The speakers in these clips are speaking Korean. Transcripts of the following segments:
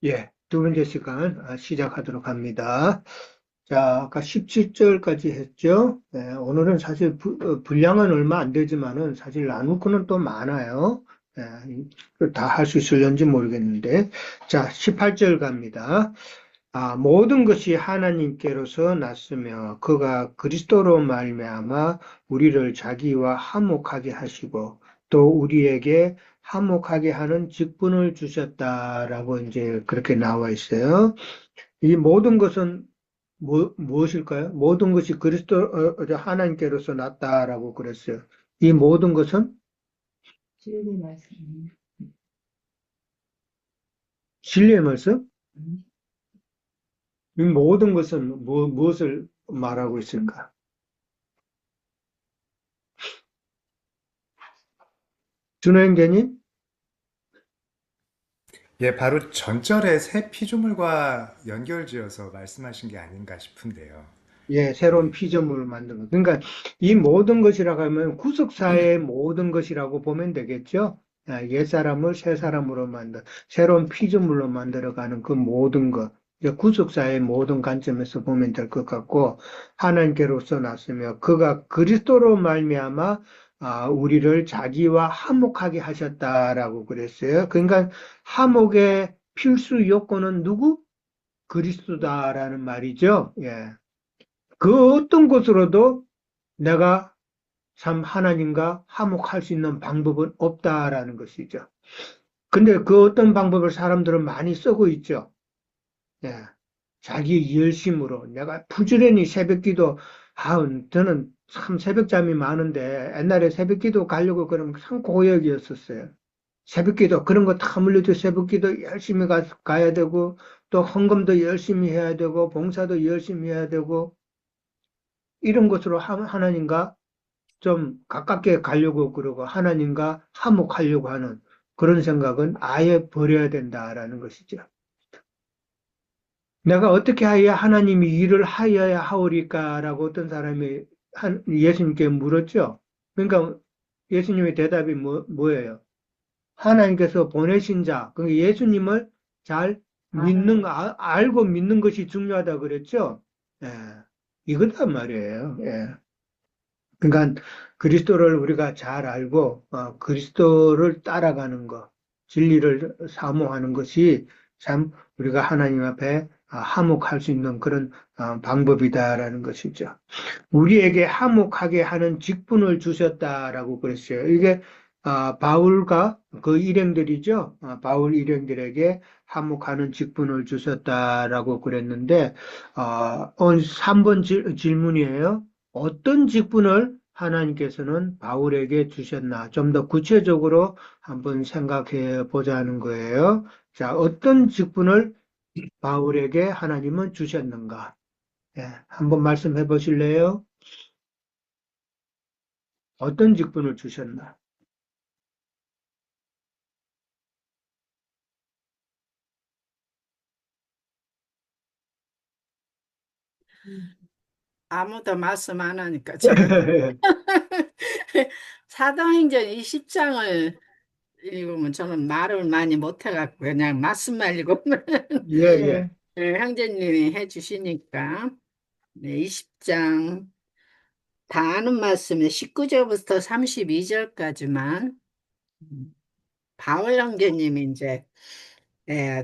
예, 두 번째 시간 시작하도록 합니다. 자, 아까 17절까지 했죠? 예, 오늘은 사실 분량은 얼마 안 되지만은 사실 나눌 거는 또 많아요. 다 할 수 있을런지 모르겠는데. 자, 18절 갑니다. 모든 것이 하나님께로서 났으며 그가 그리스도로 말미암아 우리를 자기와 화목하게 하시고 또 우리에게 화목하게 하는 직분을 주셨다라고 이제 그렇게 나와 있어요. 이 모든 것은 무엇일까요? 모든 것이 그리스도 하나님께로서 났다라고 그랬어요. 이 모든 것은 진리 말씀. 진리의 말씀? 이 모든 것은 무엇을 말하고 있을까? 준호 형제님? 예, 바로 전절의 새 피조물과 연결지어서 말씀하신 게 아닌가 싶은데요. 예, 새로운 예, 피조물을 만든 것. 그러니까 이 모든 것이라고 하면 구속사의 모든 것이라고 보면 되겠죠. 옛사람을 새 사람으로 만든, 새로운 피조물로 만들어가는 그 모든 것. 이제 구속사의 모든 관점에서 보면 될 것 같고, 하나님께로서 났으며, 그가 그리스도로 말미암아 우리를 자기와 화목하게 하셨다라고 그랬어요. 그러니까 화목의 필수 요건은 누구? 그리스도다라는 말이죠. 예. 그 어떤 것으로도 내가 참 하나님과 화목할 수 있는 방법은 없다라는 것이죠. 근데 그 어떤 방법을 사람들은 많이 쓰고 있죠. 예. 자기 열심으로 내가 부지런히 새벽기도 저는 참 새벽잠이 많은데 옛날에 새벽기도 가려고 그러면 참 고역이었었어요. 새벽기도 그런 거 다 물려도 새벽기도 열심히 가야 되고 또 헌금도 열심히 해야 되고 봉사도 열심히 해야 되고 이런 것으로 하나님과 좀 가깝게 가려고 그러고 하나님과 화목하려고 하는 그런 생각은 아예 버려야 된다라는 것이죠. 내가 어떻게 하여야 하나님이 일을 하여야 하오리까라고 어떤 사람이 예수님께 물었죠. 그러니까 예수님의 대답이 뭐예요? 하나님께서 보내신 자, 그러니까 예수님을 잘 알고 믿는 것이 중요하다 그랬죠. 예, 이거단 말이에요. 예. 그러니까 그리스도를 우리가 잘 알고 그리스도를 따라가는 것, 진리를 사모하는 것이 참 우리가 하나님 앞에 화목할 수 있는 그런 방법이다라는 것이죠. 우리에게 화목하게 하는 직분을 주셨다라고 그랬어요. 이게 바울과 그 일행들이죠. 바울 일행들에게 화목하는 직분을 주셨다라고 그랬는데 3번 질문이에요. 어떤 직분을 하나님께서는 바울에게 주셨나? 좀 더 구체적으로 한번 생각해 보자는 거예요. 자, 어떤 직분을 바울에게 하나님은 주셨는가? 예, 한번 말씀해 보실래요? 어떤 직분을 주셨나? 아무도 말씀 안 하니까 제가 사도행전 20장을 읽으면 저는 말을 많이 못해갖고 그냥 말씀만 읽으면 예, 예. 형제님이 해주시니까 네, 20장 다 아는 말씀에 19절부터 32절까지만 바울 형제님이 이제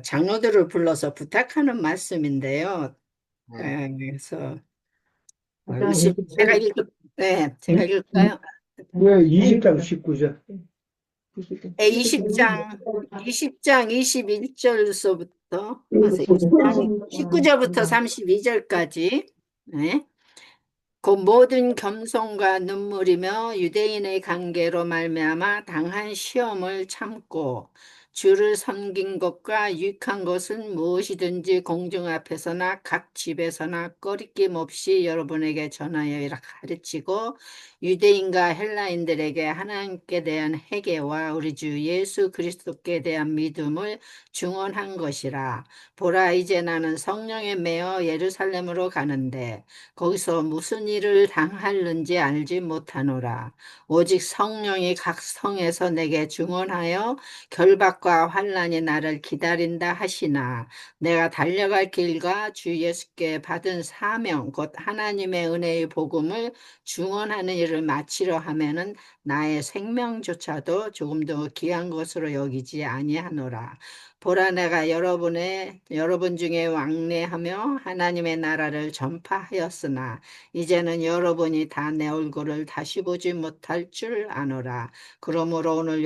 장로들을 불러서 부탁하는 말씀인데요. 그래서 제가 제가 읽을까요? 예, 20장 19절. 20장 21절서부터 그래서 20장 19절부터 32절까지 그 모든 겸손과 눈물이며 유대인의 관계로 말미암아 당한 시험을 참고 주를 섬긴 것과 유익한 것은 무엇이든지 공중 앞에서나 각 집에서나 꺼리낌 없이 여러분에게 전하여 가르치고 유대인과 헬라인들에게 하나님께 대한 회개와 우리 주 예수 그리스도께 대한 믿음을 증언한 것이라. 보라, 이제 나는 성령에 매어 예루살렘으로 가는데 거기서 무슨 일을 당하는지 알지 못하노라. 오직 성령이 각 성에서 내게 증언하여 결박과 환난이 나를 기다린다 하시나 내가 달려갈 길과 주 예수께 받은 사명 곧 하나님의 은혜의 복음을 증언하는 일을 마치려 하면은 나의 생명조차도 조금 더 귀한 것으로 여기지 아니하노라. 보라 내가 여러분 중에 왕래하며 하나님의 나라를 전파하였으나 이제는 여러분이 다 내 얼굴을 다시 보지 못할 줄 아노라. 그러므로 오늘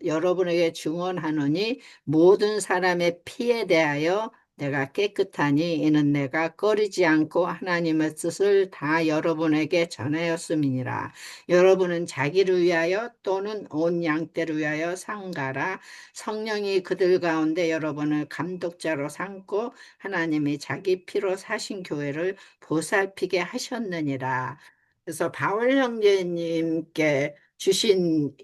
여러분에게 증언하노니 모든 사람의 피에 대하여 내가 깨끗하니 이는 내가 꺼리지 않고 하나님의 뜻을 다 여러분에게 전하였음이니라. 여러분은 자기를 위하여 또는 온 양떼를 위하여 상가라. 성령이 그들 가운데 여러분을 감독자로 삼고 하나님이 자기 피로 사신 교회를 보살피게 하셨느니라. 그래서 바울 형제님께 주신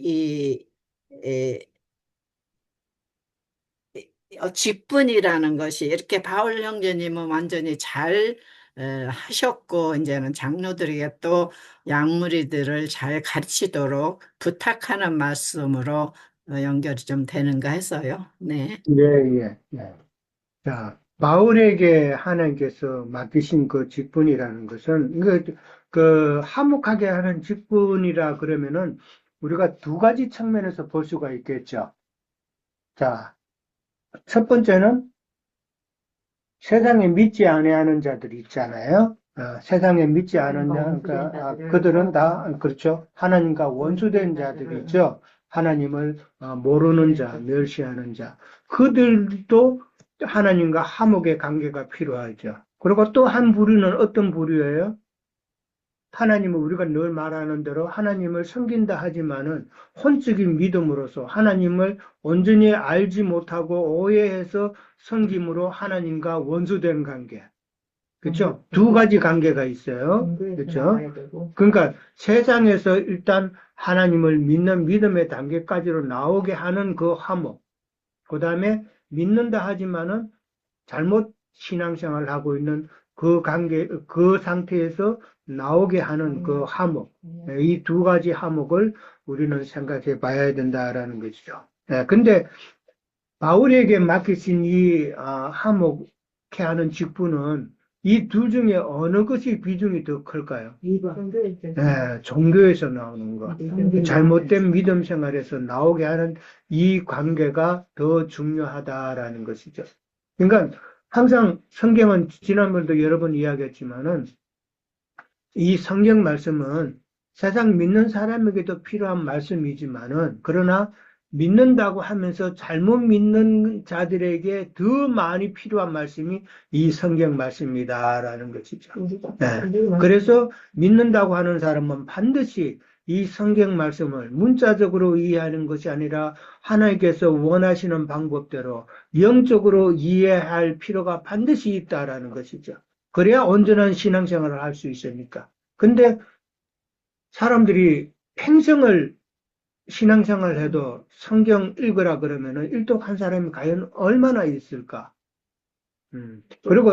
직분이라는 것이 이렇게 바울 형제님은 완전히 잘 하셨고 이제는 장로들에게 또 양무리들을 잘 가르치도록 부탁하는 말씀으로 연결이 좀 되는가 해서요. 네. 예, 예, 예. 자, 바울에게 하나님께서 맡기신 그 직분이라는 것은, 그 화목하게 하는 직분이라 그러면은, 우리가 두 가지 측면에서 볼 수가 있겠죠. 자, 첫 번째는 세상에 믿지 아니하는 자들이 있잖아요. 세상에 믿지 않은 자, 그러니까 그들은 다 그렇죠. 하나님과 원수된 자들이 있죠. 하나님을 모르는 자, 멸시하는 자. 그들도 하나님과 화목의 관계가 필요하죠. 그리고 또 한 부류는 어떤 부류예요? 하나님을 우리가 늘 말하는 대로 하나님을 섬긴다 하지만은 혼적인 믿음으로서 하나님을 온전히 알지 못하고 오해해서 섬김으로 하나님과 원수된 관계. 그렇죠? 두 가지 관계가 있어요. 그렇죠? 그러니까 세상에서 일단 하나님을 믿는 믿음의 단계까지로 나오게 하는 그 화목. 그다음에 믿는다 하지만은 잘못 신앙생활을 하고 있는 그 관계, 그 상태에서 나오게 하는 그 화목. 이 두 가지 화목을 우리는 생각해 봐야 된다라는 것이죠. 근데 바울에게 맡기신 이 화목케 하는 직분은 이 둘 중에 어느 것이 비중이 더 클까요? 종교에서 나오는 거. 잘못된 믿음 생활에서 나오게 하는 이 관계가 더 중요하다라는 것이죠. 그러니까 항상 성경은 지난번도 여러 번 이야기했지만은 이 성경 말씀은 세상 믿는 사람에게도 필요한 말씀이지만은 그러나 믿는다고 하면서 잘못 믿는 자들에게 더 많이 필요한 말씀이 이 성경 말씀이다라는 것이죠. 그래서 믿는다고 하는 사람은 반드시 이 성경 말씀을 문자적으로 이해하는 것이 아니라 하나님께서 원하시는 방법대로 영적으로 이해할 필요가 반드시 있다라는 것이죠. 그래야 온전한 신앙생활을 할 수 있으니까. 근데 사람들이 평생을 신앙생활을 해도 성경 읽으라 그러면은 일독한 사람이 과연 얼마나 있을까? 그리고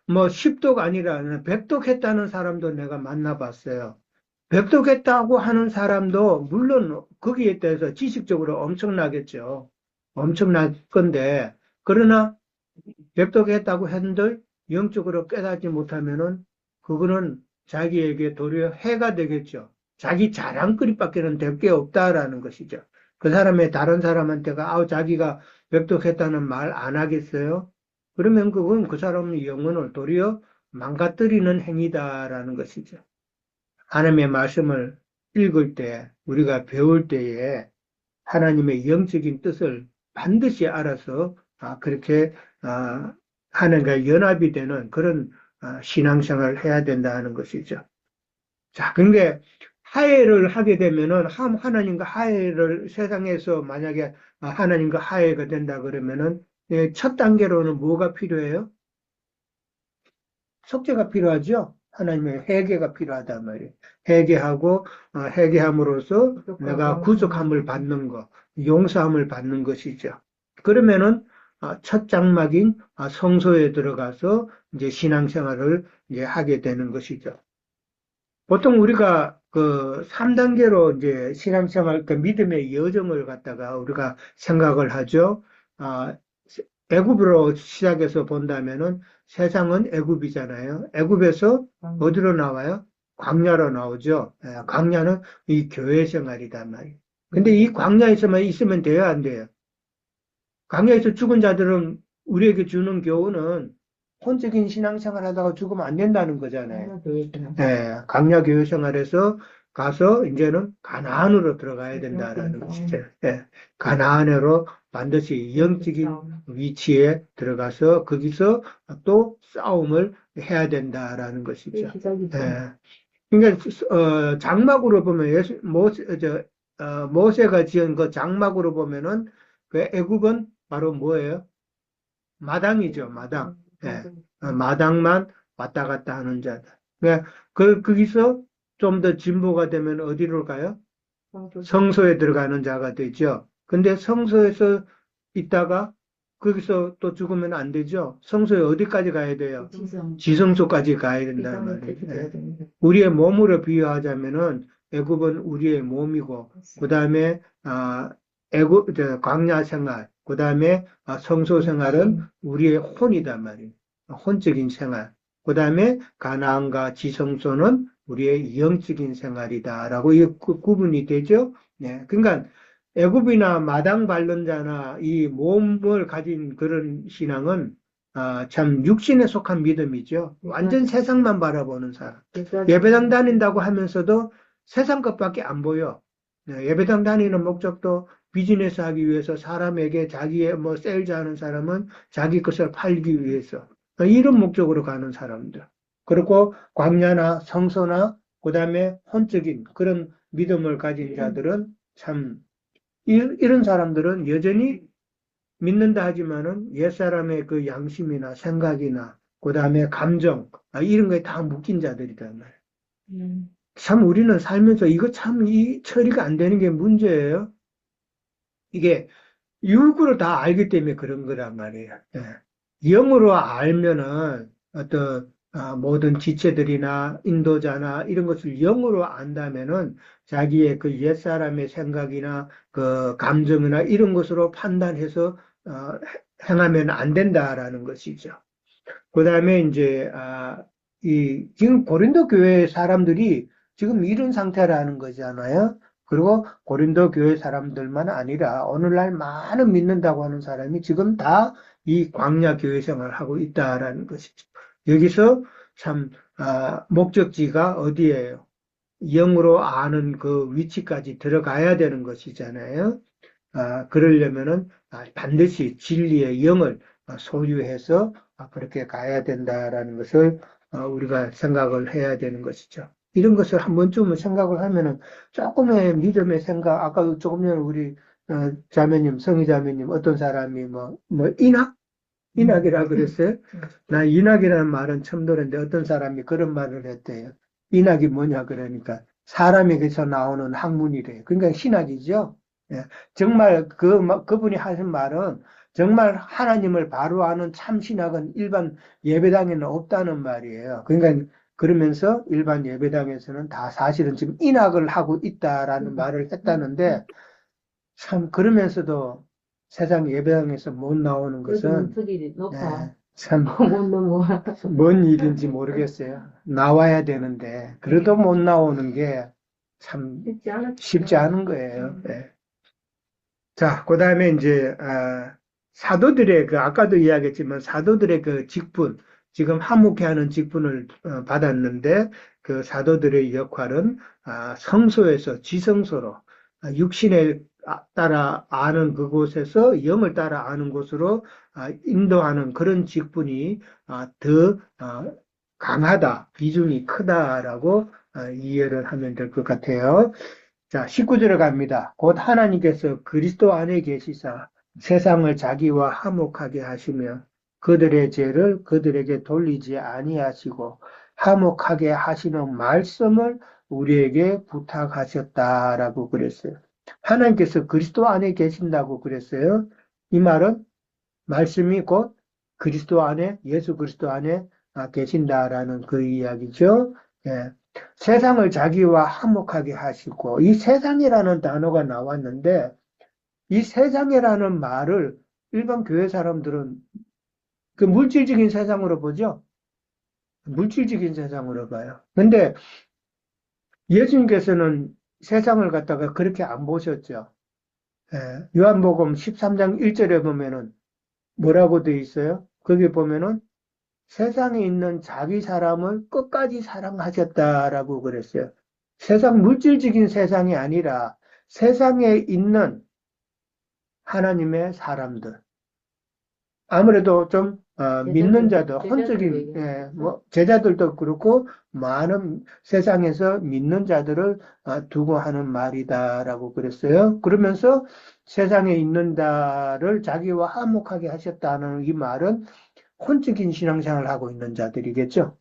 뭐 10독 아니라 100독 했다는 사람도 내가 만나봤어요. 100독 했다고 하는 사람도 물론 거기에 대해서 지식적으로 엄청나겠죠. 엄청날 건데 그러나 100독 했다고 했는데 영적으로 깨닫지 못하면은 그거는 자기에게 도리어 해가 되겠죠. 자기 자랑거리밖에는 될 게 없다라는 것이죠. 그 사람의 다른 사람한테가 자기가 백독했다는 말 안 하겠어요? 그러면 그건 그 사람의 영혼을 도리어 망가뜨리는 행위다라는 것이죠. 하나님의 말씀을 읽을 때, 우리가 배울 때에 하나님의 영적인 뜻을 반드시 알아서 그렇게 하나님과 연합이 되는 그런 신앙생활을 해야 된다는 것이죠. 자, 근데 화해를 하게 되면은 하나님과 화해를 세상에서 만약에 하나님과 화해가 된다 그러면은 첫 단계로는 뭐가 필요해요? 속죄가 필요하죠. 하나님의 회개가 필요하단 말이에요. 회개하고 회개함으로써 내가 구속함을 받는 것, 용서함을 받는 것이죠. 그러면은 첫 장막인 성소에 들어가서 이제 신앙생활을 이제 하게 되는 것이죠. 보통 우리가 그 3단계로 이제 신앙생활, 그 믿음의 여정을 갖다가 우리가 생각을 하죠. 아, 애굽으로 시작해서 본다면은 세상은 애굽이잖아요. 애굽에서 어디로 나와요? 광야로 나오죠. 광야는 이 교회 생활이단 말이에요. 근데 이 광야에서만 있으면 돼요, 안 돼요? 광야에서 죽은 자들은 우리에게 주는 교훈은 혼적인 신앙생활 하다가 죽으면 안 된다는 거잖아요. 광야 교회 생활에서 가서 이제는 가나안으로 들어가야 된다라는 것이죠. 가나안으로 반드시 영적인 위치에 들어가서 거기서 또 싸움을 해야 된다라는 것이죠. 그러니까 장막으로 보면 모세가 지은 그 장막으로 보면은 그 애굽은 바로 뭐예요? 마당이죠, 마당. 마당만 왔다 갔다 하는 자들. 그러니까 거기서 좀 더 진보가 되면 어디로 가요? 성소에 들어가는 자가 되죠. 근데 성소에서 있다가 거기서 또 죽으면 안 되죠. 성소에 어디까지 가야 돼요? 지성소까지 가야 된다는 말이에요. 우리의 몸으로 비유하자면은 애굽은 우리의 몸이고, 그 다음에 광야 생활, 그 다음에 성소 생활은 우리의 혼이단 말이에요. 혼적인 생활. 그 다음에 가나안과 지성소는 우리의 영적인 생활이다라고 이 구분이 되죠. 네, 그러니까 애굽이나 마당 밟는 자나 이 몸을 가진 그런 신앙은 참 육신에 속한 믿음이죠. 완전 세상만 바라보는 사람. 예배당 다닌다고 하면서도 세상 것밖에 안 보여. 네, 예배당 다니는 목적도 비즈니스 하기 위해서 사람에게 자기의 뭐 세일즈 하는 사람은 자기 것을 팔기 위해서 이런 목적으로 가는 사람들. 그리고 광야나 성소나 그다음에 혼적인 그런 믿음을 가진 자들은 참 이런 사람들은 여전히 믿는다 하지만은 옛사람의 그 양심이나 생각이나 그다음에 감정 이런 거에 다 묶인 자들이란 말이에요. 참 우리는 살면서 이거 참 이 처리가 안 되는 게 문제예요. 이게 육으로 다 알기 때문에 그런 거란 말이에요. 영으로 알면은 어떤 모든 지체들이나 인도자나 이런 것을 영으로 안다면은 자기의 그 옛사람의 생각이나 그 감정이나 이런 것으로 판단해서 행하면 안 된다라는 것이죠. 그 다음에 이제 지금 고린도 교회 사람들이 지금 이런 상태라는 거잖아요. 그리고 고린도 교회 사람들만 아니라 오늘날 많은 믿는다고 하는 사람이 지금 다 이 광야 교회 생활을 하고 있다라는 것이죠. 여기서 참 목적지가 어디예요? 영으로 아는 그 위치까지 들어가야 되는 것이잖아요. 그러려면은 반드시 진리의 영을 소유해서 그렇게 가야 된다라는 것을 우리가 생각을 해야 되는 것이죠. 이런 것을 한 번쯤은 생각을 하면은 조금의 믿음의 생각, 아까 조금 전에 우리 자매님, 성희 자매님 어떤 사람이 뭐 인학이라 그랬어요? 나 인학이라는 말은 처음 들었는데 어떤 사람이 그런 말을 했대요. 인학이 뭐냐 그러니까 사람에게서 나오는 학문이래요. 그러니까 신학이죠. 예. 정말 그분이 하신 말은 정말 하나님을 바로 아는 참 신학은 일반 예배당에는 없다는 말이에요. 그러니까 그러면서 일반 예배당에서는 다 사실은 지금 인학을 하고 있다라는 말을 했다는데 참 그러면서도 세상 예배당에서 못 나오는 것은 참 뭔 일인지 모르겠어요. 나와야 되는데 그래도 못 나오는 게 참 쉽지 않은 거예요. 네. 자, 그 다음에 이제 사도들의 아까도 이야기했지만 사도들의 그 직분, 지금 화목해하는 직분을 받았는데 그 사도들의 역할은 성소에서 지성소로 육신에 따라 아는 그곳에서 영을 따라 아는 곳으로 인도하는 그런 직분이 더 강하다, 비중이 크다라고 이해를 하면 될 것 같아요. 자, 19절에 갑니다. 곧 하나님께서 그리스도 안에 계시사 세상을 자기와 화목하게 하시며 그들의 죄를 그들에게 돌리지 아니하시고 화목하게 하시는 말씀을 우리에게 부탁하셨다라고 그랬어요. 하나님께서 그리스도 안에 계신다고 그랬어요. 이 말은 말씀이 곧 그리스도 안에, 예수 그리스도 안에 계신다라는 그 이야기죠. 예. 세상을 자기와 화목하게 하시고, 이 세상이라는 단어가 나왔는데, 이 세상이라는 말을 일반 교회 사람들은 그 물질적인 세상으로 보죠. 물질적인 세상으로 봐요. 근데 예수님께서는 세상을 갖다가 그렇게 안 보셨죠. 요한복음 13장 1절에 보면은 뭐라고 돼 있어요? 거기 보면은 세상에 있는 자기 사람을 끝까지 사랑하셨다라고 그랬어요. 세상 물질적인 세상이 아니라 세상에 있는 하나님의 사람들. 아무래도 좀 믿는 자들, 혼적인 뭐 제자들도 그렇고 많은 세상에서 믿는 자들을 두고 하는 말이다라고 그랬어요. 그러면서 세상에 있는 자를 자기와 화목하게 하셨다는 이 말은 혼적인 신앙생활을 하고 있는 자들이겠죠.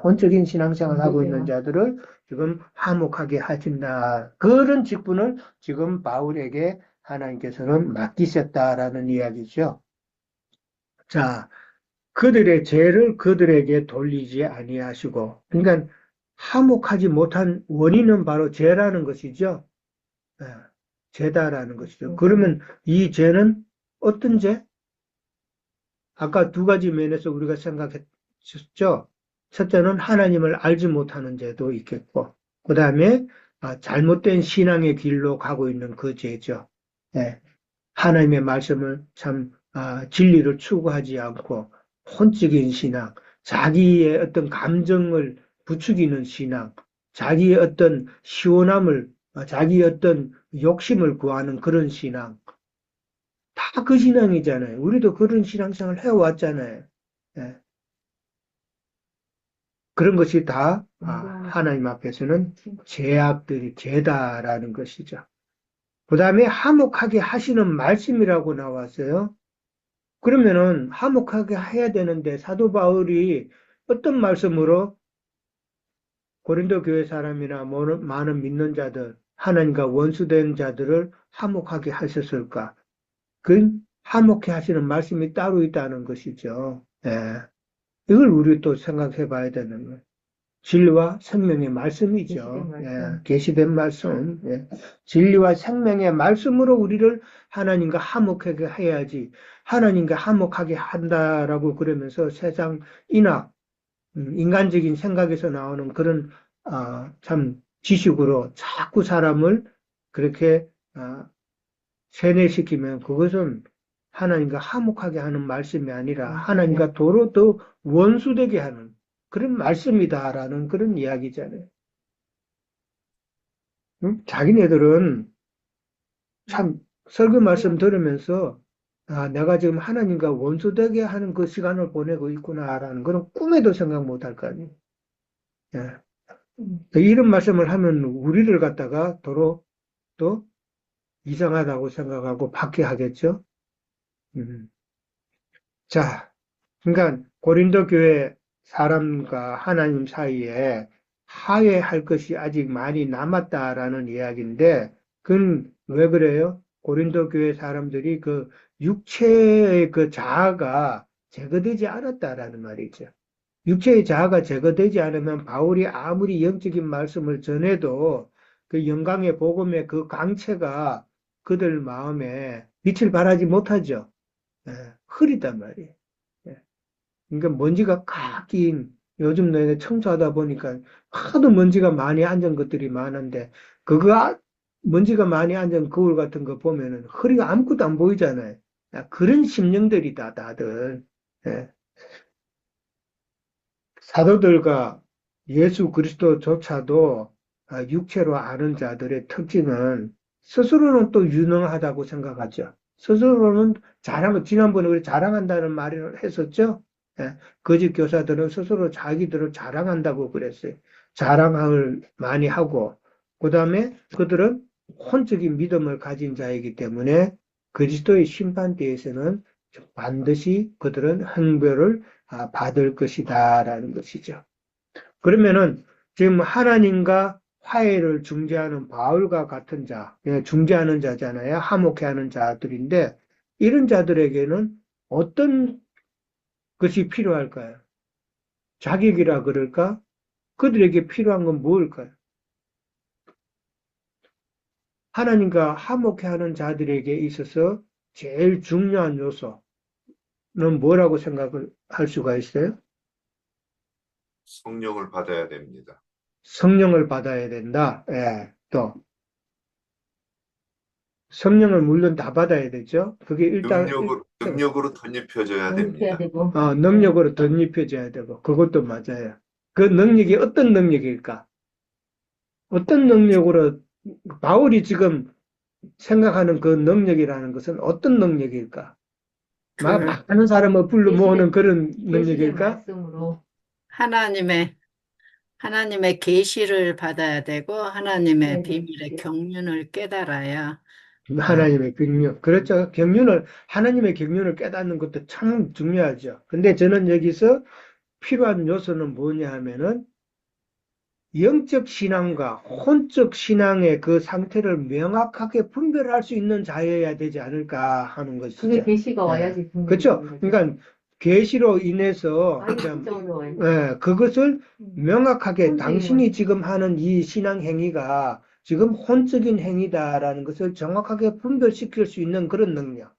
혼적인 신앙생활을 하고 있는 자들을 지금 화목하게 하신다. 그런 직분을 지금 바울에게 하나님께서는 맡기셨다라는 이야기죠. 자, 그들의 죄를 그들에게 돌리지 아니하시고, 그러니까 화목하지 못한 원인은 바로 죄라는 것이죠. 예, 죄다라는 것이죠. 그러면 이 죄는 어떤 죄? 아까 두 가지 면에서 우리가 생각했죠. 첫째는 하나님을 알지 못하는 죄도 있겠고, 그 다음에 잘못된 신앙의 길로 가고 있는 그 죄죠. 예, 하나님의 말씀을 진리를 추구하지 않고 혼적인 신앙, 자기의 어떤 감정을 부추기는 신앙, 자기의 어떤 시원함을, 자기의 어떤 욕심을 구하는 그런 신앙, 다 그 신앙이잖아요. 우리도 그런 신앙생활을 해왔잖아요. 예. 그런 것이 다 하나님 앞에서는 죄악들이 죄다라는 것이죠. 그 다음에 화목하게 하시는 말씀이라고 나왔어요. 그러면은 화목하게 해야 되는데 사도 바울이 어떤 말씀으로 고린도 교회 사람이나 많은 믿는 자들, 하나님과 원수된 자들을 화목하게 하셨을까? 그 화목해 하시는 말씀이 따로 있다는 것이죠. 이걸 우리 또 생각해 봐야 되는 거예요. 진리와 생명의 말씀이죠. 계시된 말씀. 진리와 생명의 말씀으로 우리를 하나님과 화목하게 해야지. 하나님과 화목하게 한다라고 그러면서 세상이나 인간적인 생각에서 나오는 그런 참 지식으로 자꾸 사람을 그렇게 세뇌시키면 그것은 하나님과 화목하게 하는 말씀이 아니라 하나님과 도로 더 원수되게 하는 그런 말씀이다라는 그런 이야기잖아요. 자기네들은 참 설교 말씀 들으면서 내가 지금 하나님과 원수되게 하는 그 시간을 보내고 있구나라는 그런 꿈에도 생각 못 할 거 아니에요. 예. 이런 말씀을 하면 우리를 갖다가 도로 또 이상하다고 생각하고 받게 하겠죠. 음. 자, 그러니까 고린도 교회 사람과 하나님 사이에 화해할 것이 아직 많이 남았다라는 이야기인데, 그건 왜 그래요? 고린도 교회 사람들이 그 육체의 그 자아가 제거되지 않았다라는 말이죠. 육체의 자아가 제거되지 않으면 바울이 아무리 영적인 말씀을 전해도 그 영광의 복음의 그 강체가 그들 마음에 빛을 발하지 못하죠. 흐리단 말이에요. 그러니까 먼지가 꽉 낀 요즘 내가 청소하다 보니까 하도 먼지가 많이 앉은 것들이 많은데 먼지가 많이 앉은 거울 같은 거 보면은 허리가 아무것도 안 보이잖아요. 그런 심령들이다 다들. 예. 사도들과 예수 그리스도조차도 육체로 아는 자들의 특징은 스스로는 또 유능하다고 생각하죠. 스스로는 지난번에 우리 자랑한다는 말을 했었죠. 거짓 교사들은 스스로 자기들을 자랑한다고 그랬어요. 자랑을 많이 하고, 그 다음에 그들은 혼적인 믿음을 가진 자이기 때문에 그리스도의 심판대에서는 반드시 그들은 형벌을 받을 것이다라는 것이죠. 그러면은 지금 하나님과 화해를 중재하는 바울과 같은 자, 중재하는 자잖아요. 화목해 하는 자들인데 이런 자들에게는 어떤 것이 필요할까요? 자격이라 그럴까? 그들에게 필요한 건 무엇일까요? 하나님과 화목해하는 자들에게 있어서 제일 중요한 요소는 뭐라고 생각을 할 수가 있어요? 성령을 받아야 됩니다. 성령을 받아야 된다. 예, 또 성령을 물론 다 받아야 되죠. 그게 일단 능력으로 덧입혀져야 됩니다. 능력으로 덧입혀져야 되고 그것도 맞아요. 그 능력이 어떤 능력일까? 어떤 능력으로 바울이 지금 생각하는 그 능력이라는 것은 어떤 능력일까? 많은 사람을 불러 모으는 그런 능력일까? 하나님의 계시를 받아야 되고 하나님의 비밀의 경륜을 깨달아야 하나님의 경륜. 그렇죠. 하나님의 경륜을 깨닫는 것도 참 중요하죠. 근데 저는 여기서 필요한 요소는 뭐냐 하면은 영적 신앙과 혼적 신앙의 그 상태를 명확하게 분별할 수 있는 자여야 되지 않을까 하는 것이죠. 그게 계시가 와야지. 그렇죠. 그러니까 계시로 인해서 진짜 어려워요. 그것을 명확하게 혼적인 당신이 거죠. 지금 하는 이 신앙 행위가 지금 혼적인 행위다라는 것을 정확하게 분별시킬 수 있는 그런 능력.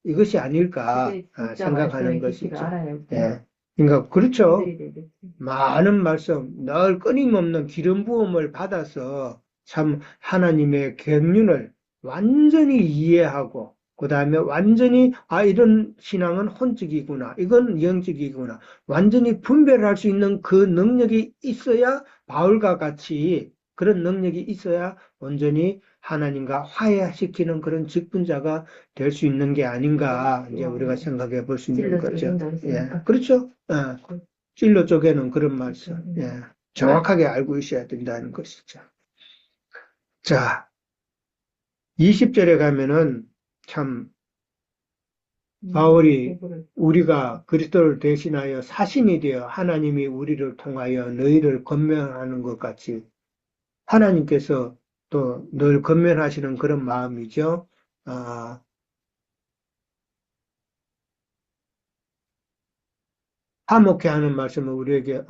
이것이 아닐까 그게 진짜 생각하는 말씀의 계시를 것이죠. 알아요. 예. 그러니까 그렇죠. 분별이 되겠지. 많은 말씀, 늘 끊임없는 기름 부음을 받아서 참 하나님의 경륜을 완전히 이해하고, 그 다음에 완전히, 이런 신앙은 혼적이구나, 이건 영적이구나, 완전히 분별할 수 있는 그 능력이 있어야 바울과 같이 그런 능력이 있어야 온전히 하나님과 화해시키는 그런 직분자가 될 수 있는 게 아닌가, 이제 우리가 생각해 볼 수 있는 거죠. 찔러서 예, 했으니까. 그렇죠. 찔러 쪽에는 그런 말씀, 예, 정확하게 알고 있어야 된다는 것이죠. 자, 20절에 가면은 참 바울이 우리가 그리스도를 대신하여 사신이 되어 하나님이 우리를 통하여 너희를 권면하는 것 같이 하나님께서 또 늘 권면하시는 그런 마음이죠. 화목해 하는 말씀을 우리에게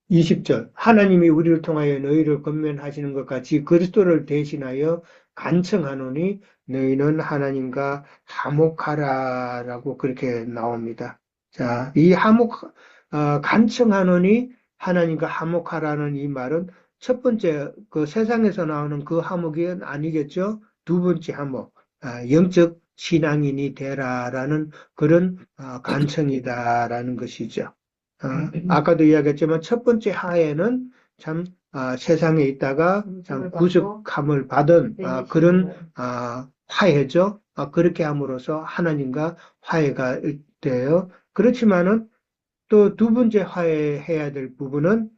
20절 하나님이 우리를 통하여 너희를 권면하시는 것 같이 그리스도를 대신하여 간청하노니 너희는 하나님과 화목하라라고 그렇게 나옵니다. 자, 이 간청하노니 하나님과 화목하라는 이 말은 첫 번째 그 세상에서 나오는 그 화목이 아니겠죠. 두 번째 화목, 영적 신앙인이 되라라는 그런 간청이다라는 것이죠. 아까도 이야기했지만 첫 번째 하에는 참 세상에 있다가 참 구속함을 받은 그런 화해죠. 그렇게 함으로써 하나님과 화해가 돼요. 그렇지만은 또 두 번째 화해해야 될 부분은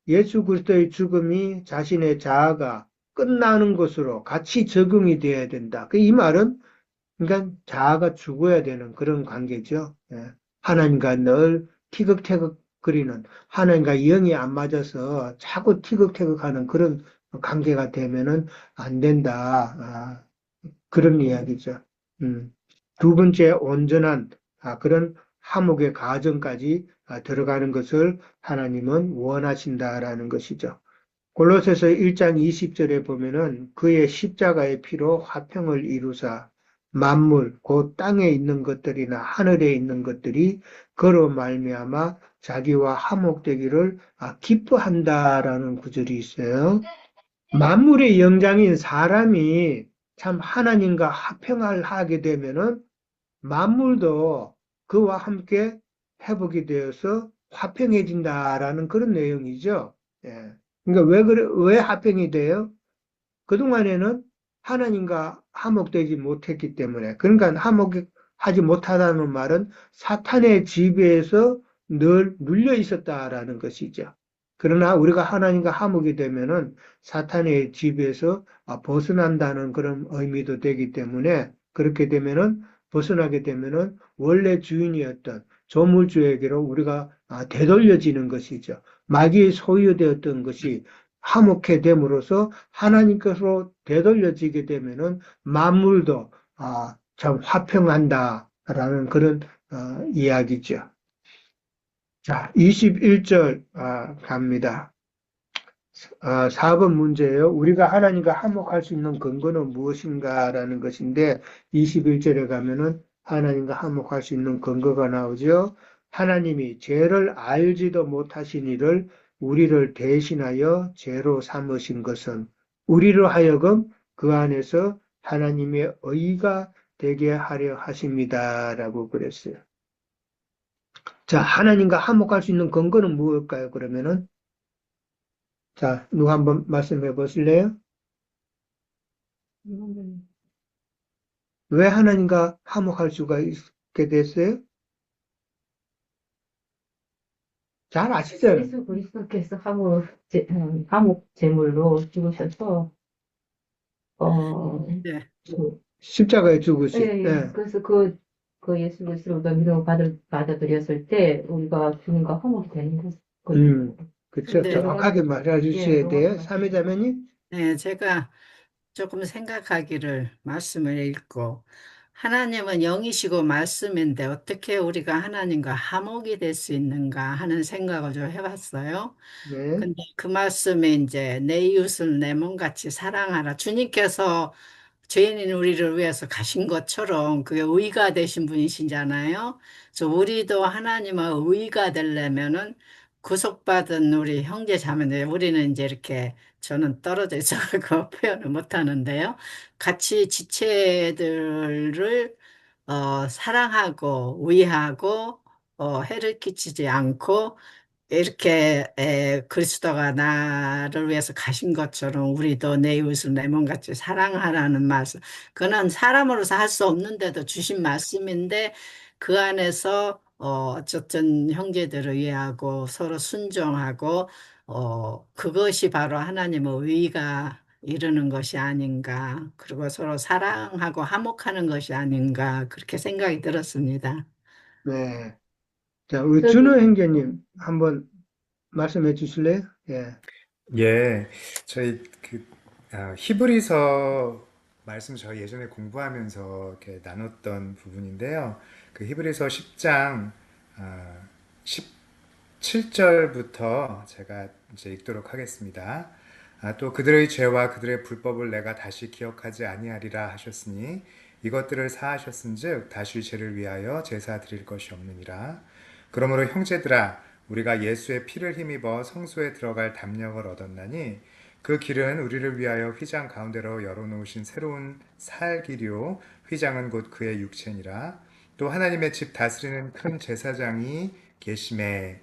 예수 그리스도의 죽음이 자신의 자아가 끝나는 것으로 같이 적용이 되어야 된다. 이 말은 그러니까 자아가 죽어야 되는 그런 관계죠. 하나님과 늘 티격태격거리는 하나님과 영이 안 맞아서 자꾸 티격태격하는 그런 관계가 되면은 안 된다. 그런 이야기죠. 두 번째 온전한 그런 화목의 가정까지 들어가는 것을 하나님은 원하신다라는 것이죠. 골로새서 1장 20절에 보면은 그의 십자가의 피로 화평을 이루사 만물 곧 땅에 있는 것들이나 하늘에 있는 것들이 그로 말미암아 자기와 화목되기를 기뻐한다라는 구절이 있어요. 만물의 영장인 사람이 참 하나님과 화평을 하게 되면은 만물도 그와 함께 회복이 되어서 화평해진다라는 그런 내용이죠. 예. 그러니까 왜 화평이 돼요? 그동안에는 하나님과 화목되지 못했기 때문에, 그러니까 화목하지 못하다는 말은 사탄의 지배에서 늘 눌려 있었다라는 것이죠. 그러나 우리가 하나님과 화목이 되면은 사탄의 지배에서 벗어난다는 그런 의미도 되기 때문에, 그렇게 되면은 벗어나게 되면은 원래 주인이었던 조물주에게로 우리가 되돌려지는 것이죠. 마귀의 소유되었던 것이 화목해 됨으로써 하나님께로 되돌려지게 되면은 만물도 참 화평한다라는 그런 이야기죠. 자, 21절 갑니다. 4번 문제예요. 우리가 하나님과 화목할 수 있는 근거는 무엇인가라는 것인데 21절에 가면은 하나님과 화목할 수 있는 근거가 나오죠. 하나님이 죄를 알지도 못하신 이를 우리를 대신하여 죄로 삼으신 것은 우리로 하여금 그 안에서 하나님의 의가 되게 하려 하십니다라고 그랬어요. 자, 하나님과 화목할 수 있는 근거는 무엇일까요? 그러면은 자, 누가 한번 말씀해 보실래요? 왜 하나님과 화목할 수가 있게 됐어요? 잘 아시잖아요. 예수 그리스도께서 감옥 제물로 죽으셔서, 네. 십자가에 죽으신. 예, 예. 예. 그래서 그 예수 그리스도로 믿음을 받아들였을 때, 우리가 주님과 화목이 되는 거죠. 그렇죠. 근데 정확하게 말해 주셔야 예, 돼요. 영어로 삼위자매님. 네, 제가 조금 생각하기를 말씀을 읽고 하나님은 영이시고 말씀인데 어떻게 우리가 하나님과 화목이 될 수 있는가 하는 생각을 좀 해봤어요. 네. 근데 그 말씀에 이제 내 이웃을 내 몸같이 사랑하라. 주님께서 죄인인 우리를 위해서 가신 것처럼 그게 의가 되신 분이시잖아요. 그래서 우리도 하나님의 의가 되려면은 구속받은 우리 형제 자매들, 우리는 이제 이렇게 저는 떨어져 있어서 표현을 못 하는데요. 같이 지체들을 사랑하고 위하고 해를 끼치지 않고 이렇게 그리스도가 나를 위해서 가신 것처럼 우리도 내 이웃을 내 몸같이 사랑하라는 말씀. 그는 사람으로서 할 수 없는데도 주신 말씀인데 그 안에서 어쨌든 형제들을 위하고 서로 순종하고 그것이 바로 하나님의 의가 이루는 것이 아닌가. 그리고 서로 사랑하고 화목하는 것이 아닌가. 그렇게 생각이 들었습니다. 네. 자, 우리 저기, 준호 형제님 한번 말씀해 주실래요? 예. 예, 저희 히브리서 말씀 저희 예전에 공부하면서 이렇게 나눴던 부분인데요. 그 히브리서 10장 17절부터 제가 이제 읽도록 하겠습니다. 또 그들의 죄와 그들의 불법을 내가 다시 기억하지 아니하리라 하셨으니 이것들을 사하셨은즉 다시 죄를 위하여 제사 드릴 것이 없느니라. 그러므로 형제들아 우리가 예수의 피를 힘입어 성소에 들어갈 담력을 얻었나니 그 길은 우리를 위하여 휘장 가운데로 열어놓으신 새로운 살길이요 휘장은 곧 그의 육체니라. 또 하나님의 집 다스리는 큰 제사장이 계심에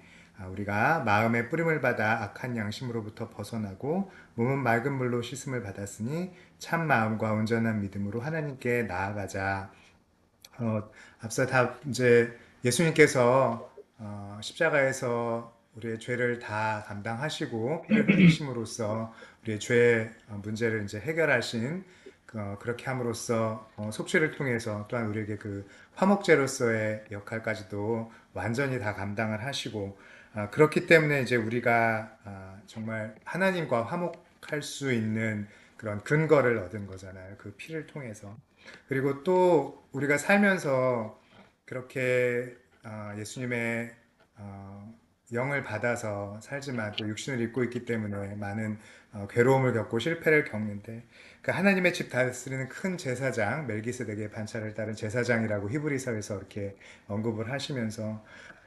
우리가 마음의 뿌림을 받아 악한 양심으로부터 벗어나고 몸은 맑은 물로 씻음을 받았으니 참 마음과 온전한 믿음으로 하나님께 나아가자. 앞서 다 이제 예수님께서 십자가에서 우리의 죄를 다 감당하시고 피를 흘리심으로써 우리의 죄 문제를 이제 해결하신 그렇게 함으로써 속죄를 통해서 또한 우리에게 그 화목제로서의 역할까지도 완전히 다 감당을 하시고 그렇기 때문에 이제 우리가 정말 하나님과 화목할 수 있는 그런 근거를 얻은 거잖아요. 그 피를 통해서. 그리고 또 우리가 살면서 그렇게 예수님의 영을 받아서 살지만 또 육신을 입고 있기 때문에 많은 괴로움을 겪고 실패를 겪는데 그 하나님의 집 다스리는 큰 제사장 멜기세덱의 반차를 따른 제사장이라고 히브리서에서 이렇게 언급을 하시면서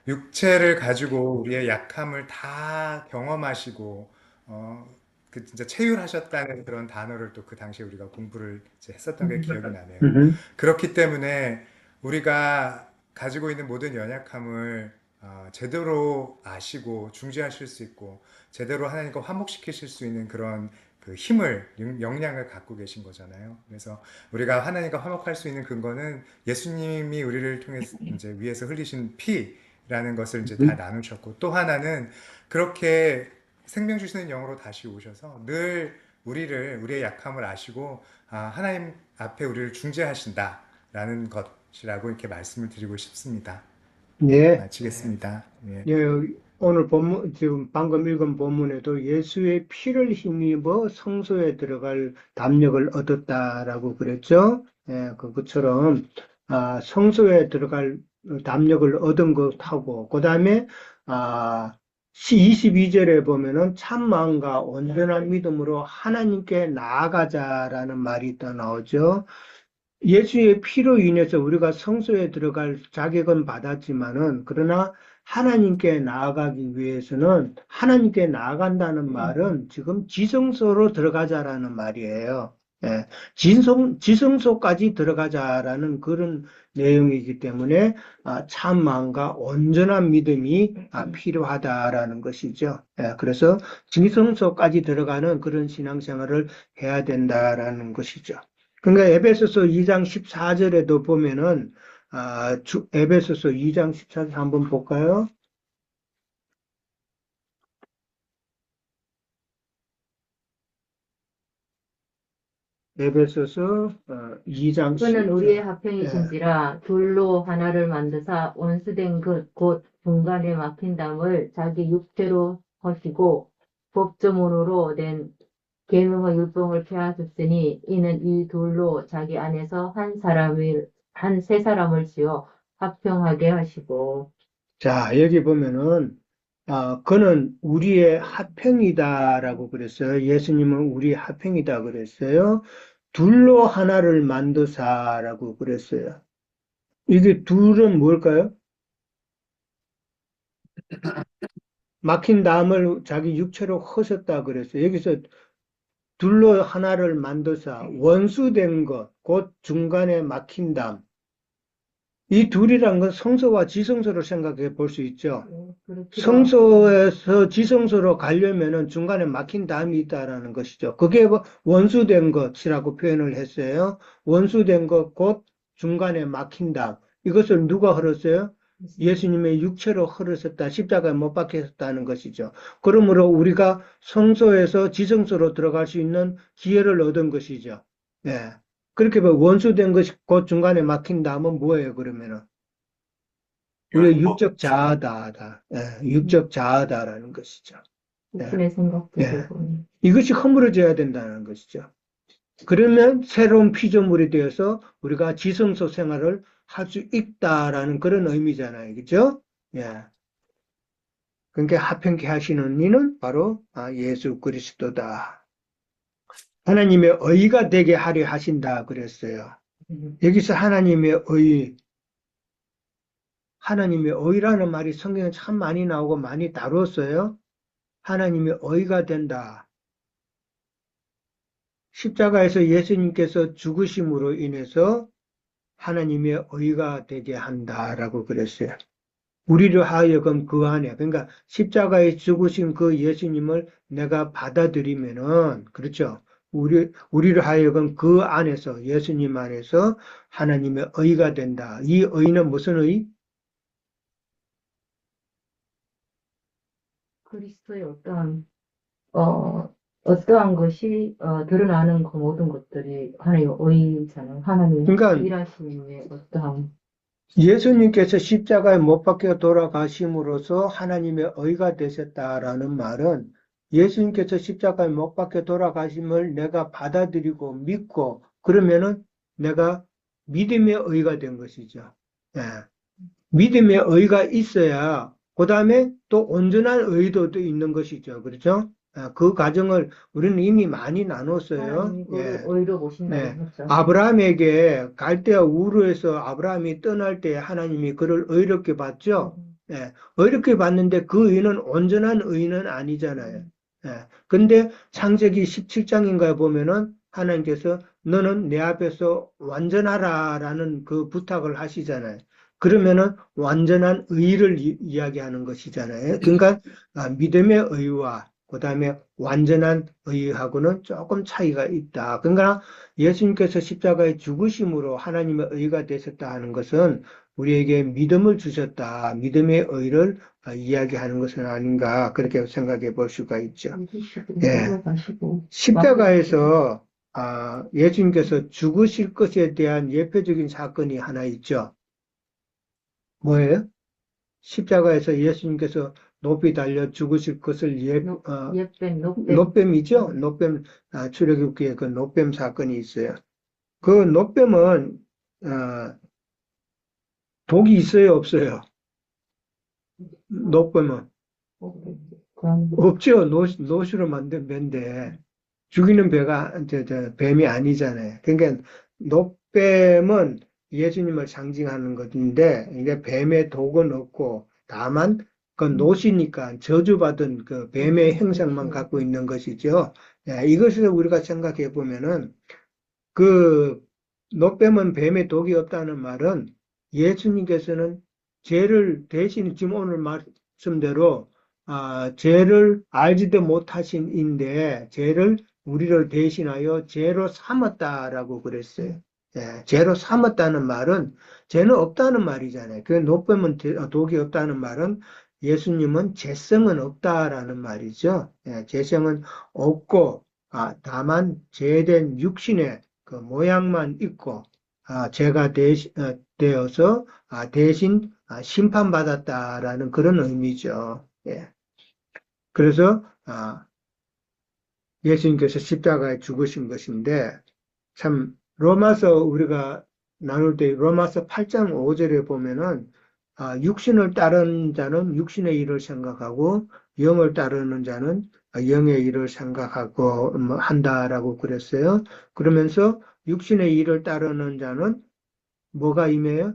육체를 가지고 우리의 약함을 다 경험하시고 그 진짜 체휼하셨다는 그런 단어를 또 그 당시에 우리가 공부를 이제 했었던 게 기억이 나네요. 그렇기 때문에 우리가 가지고 있는 모든 연약함을 제대로 아시고 중재하실 수 있고 제대로 하나님과 화목시키실 수 있는 그런 그 힘을 역량을 갖고 계신 거잖아요. 그래서 우리가 하나님과 화목할 수 있는 근거는 예수님이 우리를 통해서 이제 위에서 흘리신 피라는 것을 이제 다 나누셨고 또 하나는 그렇게 생명 주시는 영으로 다시 오셔서 늘 우리의 약함을 아시고 하나님 앞에 우리를 중재하신다라는 것이라고 이렇게 말씀을 드리고 싶습니다. 예. 마치겠습니다. 예. 예, 오늘 본문, 지금 방금 읽은 본문에도 예수의 피를 힘입어 성소에 들어갈 담력을 얻었다라고 그랬죠. 예, 그것처럼, 성소에 들어갈 담력을 얻은 것하고, 그 다음에, 22절에 보면은 참 마음과 온전한 믿음으로 하나님께 나아가자라는 말이 또 나오죠. 예수의 피로 인해서 우리가 성소에 들어갈 자격은 받았지만은, 그러나 하나님께 나아가기 위해서는 하나님께 나아간다는 말은 지금 지성소로 들어가자라는 말이에요. 예, 지성소까지 들어가자라는 그런 내용이기 때문에 참 마음과 온전한 믿음이 필요하다라는 것이죠. 예, 그래서 지성소까지 들어가는 그런 신앙생활을 해야 된다라는 것이죠. 그러니까 에베소서 2장 14절에도 보면은 에베소서 2장 14절 한번 볼까요? 에베소서 2장 그는 우리의 14절. 화평이신지라 둘로 하나를 만드사 원수된 것 곧 중간에 막힌 담을 자기 육체로 하시고 법조문으로 된 계명의 율법을 폐하셨으니 이는 이 둘로 자기 안에서 한 세 사람을 지어 화평하게 하시고. 자, 여기 보면은 그는 우리의 화평이다라고 그랬어요. 예수님은 우리 화평이다 그랬어요. 둘로 하나를 만드사라고 그랬어요. 이게 둘은 뭘까요? 막힌 담을 자기 육체로 허셨다 그랬어요. 여기서 둘로 하나를 만드사 원수된 것, 곧 중간에 막힌 담. 이 둘이란 건 성소와 지성소를 생각해 볼 수 있죠. 그렇기도 성소에서 지성소로 가려면은 중간에 막힌 담이 있다라는 것이죠. 그게 원수된 것이라고 표현을 했어요. 원수된 것, 곧 중간에 막힌 담. 이것을 누가 흘렀어요? 예수님의 육체로 흘러섰다, 십자가에 못 박혔다는 것이죠. 그러므로 우리가 성소에서 지성소로 들어갈 수 있는 기회를 얻은 것이죠. 예. 그렇게 원수된 것이 곧 중간에 막힌 다음은 뭐예요, 그러면은? 우리가 육적 자아다. 예, 육적 자아다라는 것이죠. 육신의 생각도 예. 되고. 이것이 허물어져야 된다는 것이죠. 그러면 새로운 피조물이 되어서 우리가 지성소 생활을 할 수 있다라는 그런 의미잖아요. 그죠? 예. 그러니까 화평케 하시는 이는 바로 예수 그리스도다. 하나님의 의가 되게 하려 하신다 그랬어요. 여기서 하나님의 의라는 말이 성경에 참 많이 나오고 많이 다뤘어요. 하나님의 의가 된다. 십자가에서 예수님께서 죽으심으로 인해서 하나님의 의가 되게 한다라고 그랬어요. 우리를 하여금 그 안에, 그러니까 십자가에 죽으신 그 예수님을 내가 받아들이면은, 그렇죠. 우리를 하여금 그 안에서, 예수님 안에서 하나님의 의가 된다. 이 의는 무슨 의? 그리스도의 어떠한 것이 드러나는 그 모든 것들이 하나님의 의잖아요. 하나님의 그러니까 일하심의 어떠한. 예수님께서 십자가에 못 박혀 돌아가심으로써 하나님의 의가 되셨다라는 말은 예수님께서 십자가에 못 박혀 돌아가심을 내가 받아들이고 믿고 그러면은 내가 믿음의 의가 된 것이죠. 예. 믿음의 의가 있어야 그 다음에 또 온전한 의도도 있는 것이죠. 그렇죠? 그 과정을 우리는 이미 많이 나눴어요. 하나님이 그 예. 의로 보신다고 네. 했죠. 아브라함에게 갈대아 우르에서 아브라함이 떠날 때 하나님이 그를 의롭게 봤죠. 예. 의롭게 봤는데 그 의는 온전한 의는 아니잖아요. 예. 근데 창세기 17장인가에 보면은 하나님께서 너는 내 앞에서 완전하라라는 그 부탁을 하시잖아요. 그러면은 완전한 의를 이야기하는 것이잖아요. 그러니까 믿음의 의와 그 다음에 완전한 의하고는 조금 차이가 있다. 그러니까 예수님께서 십자가에 죽으심으로 하나님의 의가 되셨다 하는 것은 우리에게 믿음을 주셨다. 믿음의 의를 이야기하는 것은 아닌가 그렇게 생각해 볼 수가 있죠. 예. 십자가에서 예수님께서 죽으실 것에 대한 예표적인 사건이 하나 있죠. 뭐예요? 십자가에서 예수님께서 높이 달려 죽으실 것을 노뱀이죠? 노뱀, 출애굽기에 그 노뱀 사건이 있어요. 그 노뱀은, 독이 있어요, 없어요? 노뱀은 그럼 없죠. 노시로 만든 배인데 죽이는 배가 뱀이 아니잖아요. 그러니까 노뱀은 예수님을 상징하는 것인데 이게 뱀의 독은 없고 다만 그 노시니까 저주받은 그 뱀의 형상만 갖고 있는 것이죠. 이것을 우리가 생각해 보면은 그 노뱀은 뱀의 독이 없다는 말은 예수님께서는 죄를 대신 지금 오늘 말씀대로 죄를 알지도 못하신 인데 죄를 우리를 대신하여 죄로 삼았다라고 그랬어요. 죄로 삼았다는 말은 죄는 없다는 말이잖아요. 그 노뱀은 독이 없다는 말은 예수님은 죄성은 없다라는 말이죠. 죄성은 없고 다만 죄된 육신의 그 모양만 있고 죄가 되어서 대신 심판받았다라는 그런 의미죠. 그래서 예수님께서 십자가에 죽으신 것인데 참 로마서 우리가 나눌 때 로마서 8장 5절에 보면은 육신을 따르는 자는 육신의 일을 생각하고 영을 따르는 자는 영의 일을 생각하고 한다라고 그랬어요. 그러면서 육신의 일을 따르는 자는 뭐가 임해요?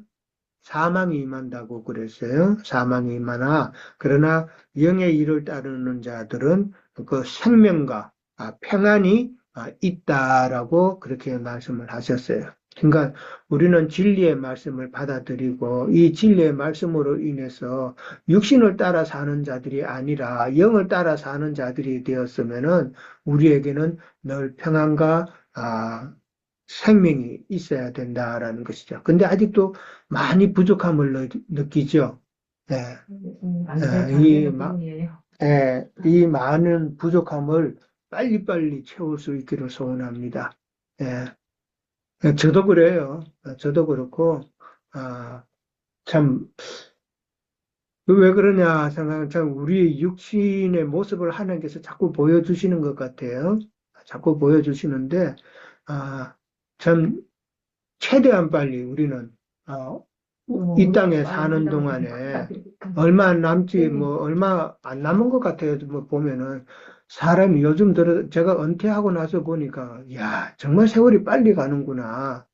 사망이 임한다고 그랬어요. 사망이 임하나 그러나 영의 일을 따르는 자들은 그 생명과 평안이 있다라고 그렇게 말씀을 하셨어요. 그러니까 우리는 진리의 말씀을 받아들이고 이 진리의 말씀으로 인해서 육신을 따라 사는 자들이 아니라 영을 따라 사는 자들이 되었으면은 우리에게는 늘 평안과 생명이 있어야 된다라는 것이죠. 근데 아직도 많이 부족함을 느끼죠. 예, 완전 이, 반대는 부분이에요. 이 많은 부족함을 빨리빨리 채울 수 있기를 소원합니다. 저도 그래요. 저도 그렇고, 참, 왜 그러냐 생각하면 참 우리 육신의 모습을 하나님께서 자꾸 보여주시는 것 같아요. 자꾸 보여주시는데, 참, 최대한 빨리 우리는 이 땅에 사는 동안에 얼마 남지 뭐 얼마 안 남은 것 같아요. 뭐 보면은 사람이 요즘 들어 제가 은퇴하고 나서 보니까 야 정말 세월이 빨리 가는구나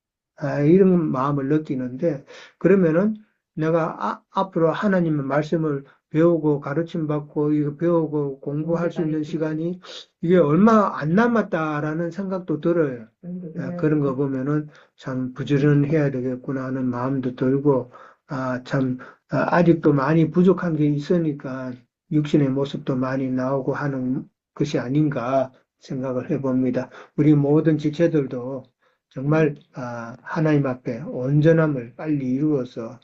이런 마음을 느끼는데 그러면은 내가 앞으로 하나님의 말씀을 배우고 가르침 받고 이거 배우고 공부할 수 있는 시간이 이게 얼마 안 남았다라는 생각도 들어요. 그런 거 보면은 참 부지런해야 되겠구나 하는 마음도 들고, 참, 아직도 많이 부족한 게 있으니까 육신의 모습도 많이 나오고 하는 것이 아닌가 생각을 해봅니다. 우리 모든 지체들도 정말, 하나님 앞에 온전함을 빨리 이루어서,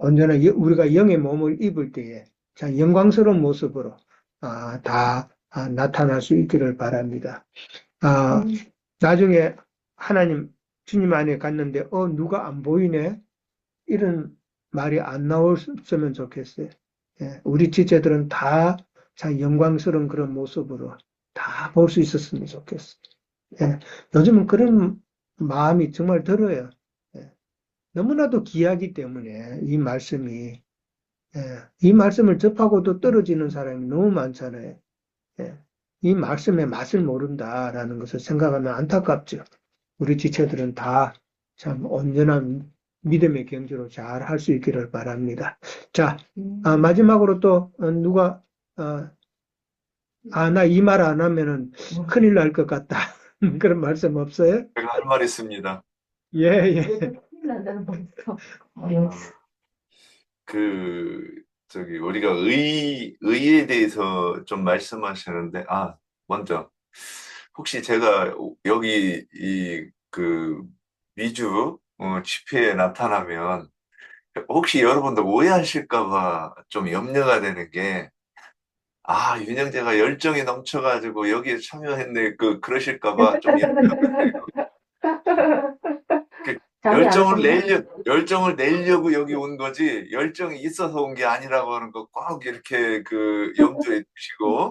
온전한 우리가 영의 몸을 입을 때에 참 영광스러운 모습으로, 다 나타날 수 있기를 바랍니다. 나중에 하나님 주님 안에 갔는데 누가 안 보이네 이런 말이 안 나왔으면 좋겠어요. 우리 지체들은 다 참 영광스러운 그런 모습으로 다 볼 수 있었으면 좋겠어요. 요즘은 그런 마음이 정말 들어요. 너무나도 귀하기 때문에 이 말씀이 이 말씀을 접하고도 떨어지는 사람이 너무 많잖아요. 이 말씀의 맛을 모른다라는 것을 생각하면 안타깝죠. 우리 지체들은 다 참 온전한 믿음의 경지로 잘 할 수 있기를 바랍니다. 자, 마지막으로 또 누가 나 이 말 안 하면은 큰일 날 것 같다. 그런 말씀 없어요? 제가 할 말 있습니다. 예, 예. 큰일 난다는 벌써. 우리가 의에 대해서 좀 말씀하시는데, 먼저, 혹시 제가 여기 미주 집회에 나타나면, 혹시 여러분들 오해하실까봐 좀 염려가 되는 게, 윤영재가 열정이 넘쳐가지고 여기에 참여했네, 그러실까봐 좀 염려가 돼요. 잠이 안 열정을 내려고 여기 온 거지, 열정이 있어서 온 게 아니라고 하는 거 꼭 이렇게 염두에 두시고,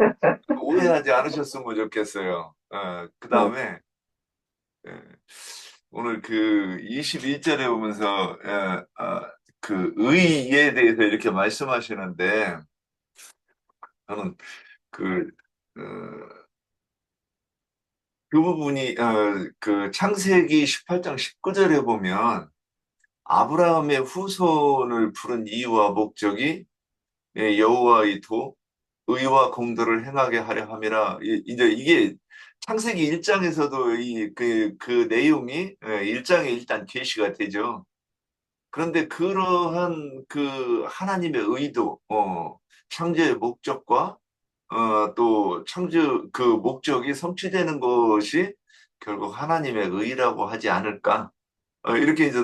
오해하지 않으셨으면 좋겠어요. 그 다음에, 오늘 21절에 보면서, 그 의에 대해서 이렇게 말씀하시는데 저는 그, 어, 그 부분이 그 창세기 18장 19절에 보면 아브라함의 후손을 부른 이유와 목적이 여호와의 도 의와 공도를 행하게 하려 함이라. 이제 이게 창세기 1장에서도 그 내용이 1장에 일단 계시가 되죠. 그런데 그러한 그 하나님의 의도, 창조의 목적과 또 창조 그 목적이 성취되는 것이 결국 하나님의 의라고 하지 않을까? 이렇게 이제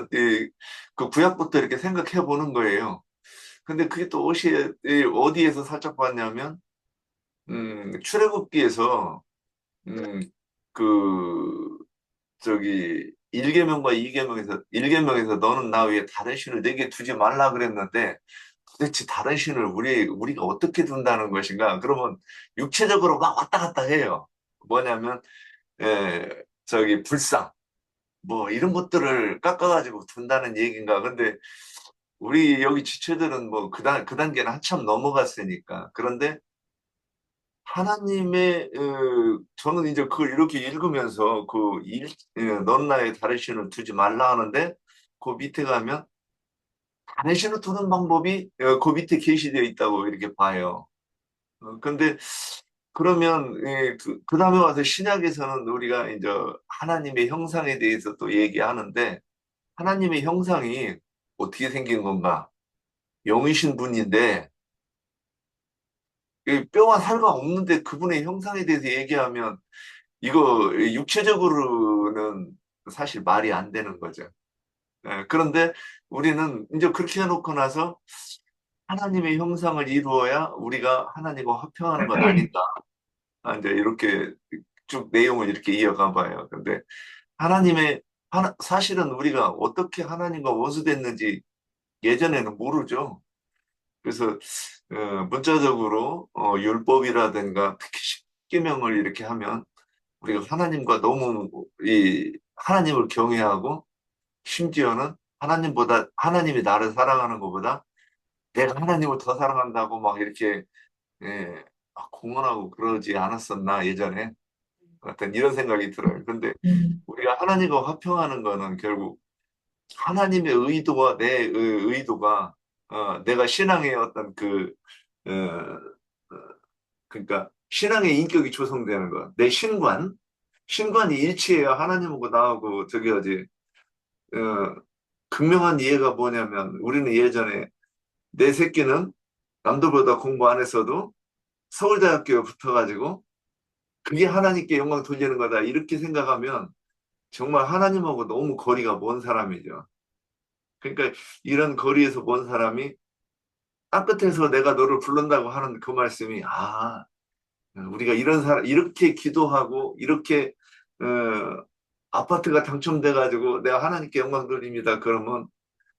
그 구약부터 이렇게 생각해 보는 거예요. 근데 그게 또 어디에서 살짝 봤냐면, 출애굽기에서, 음, 그, 저기, 1계명과 2계명에서 너는 나 위에 다른 신을 내게 두지 말라 그랬는데, 도대체 다른 신을 우리가 어떻게 둔다는 것인가? 그러면 육체적으로 막 왔다 갔다 해요. 뭐냐면, 불상, 뭐, 이런 것들을 깎아가지고 둔다는 얘기인가. 근데 우리 여기 지체들은 뭐 그 단계는 한참 넘어갔으니까. 그런데 하나님의, 저는 이제 그걸 이렇게 읽으면서 넌 나의 다른 신을 두지 말라 하는데 그 밑에 가면 다른 신을 두는 방법이 그 밑에 계시되어 있다고 이렇게 봐요. 근데 그러면 그 다음에 와서 신약에서는 우리가 이제 하나님의 형상에 대해서 또 얘기하는데 하나님의 형상이 어떻게 생긴 건가? 영이신 분인데 이 뼈와 살과 없는데 그분의 형상에 대해서 얘기하면 이거 육체적으로는 사실 말이 안 되는 거죠. 그런데 우리는 이제 그렇게 해놓고 나서 하나님의 형상을 이루어야 우리가 하나님과 화평하는 것 아닌가. 이제 이렇게 쭉 내용을 이렇게 이어가 봐요. 근데 사실은 우리가 어떻게 하나님과 원수됐는지 예전에는 모르죠. 그래서 문자적으로 율법이라든가 특히 십계명을 이렇게 하면 우리가 하나님과 너무 하나님을 경외하고 심지어는 하나님이 나를 사랑하는 것보다 내가 하나님을 더 사랑한다고 막 이렇게 막 공언하고 그러지 않았었나 예전에 어떤 이런 생각이 들어요. 근데 우리가 하나님과 화평하는 거는 결국 하나님의 의도와 내 의도가 내가 신앙의 어떤 어, 어, 그러니까 신앙의 인격이 조성되는 거. 내 신관이 일치해야 하나님하고 나하고 저기 어지 극명한 이해가 뭐냐면 우리는 예전에 내 새끼는 남들보다 공부 안 했어도 서울대학교에 붙어가지고 그게 하나님께 영광 돌리는 거다 이렇게 생각하면 정말 하나님하고 너무 거리가 먼 사람이죠. 그러니까 이런 거리에서 먼 사람이 땅끝에서 내가 너를 부른다고 하는 그 말씀이 우리가 이렇게 기도하고 이렇게 아파트가 당첨돼 가지고 내가 하나님께 영광 돌립니다. 그러면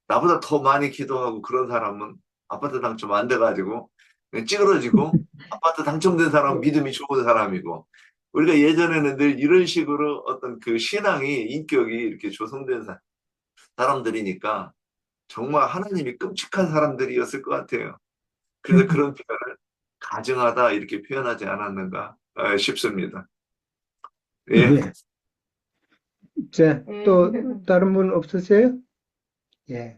나보다 더 많이 기도하고 그런 사람은 아파트 당첨 안 돼 가지고 그냥 찌그러지고 아파트 당첨된 사람은 믿음이 좋은 사람이고 우리가 예전에는 늘 이런 식으로 어떤 그 신앙이 인격이 이렇게 조성된 사람들이니까 정말 하나님이 끔찍한 사람들이었을 것 같아요. 그래서 그런 표현을 가증하다 이렇게 표현하지 않았는가 싶습니다. 예. 네. 자, 또 다른 분 없으세요? 예.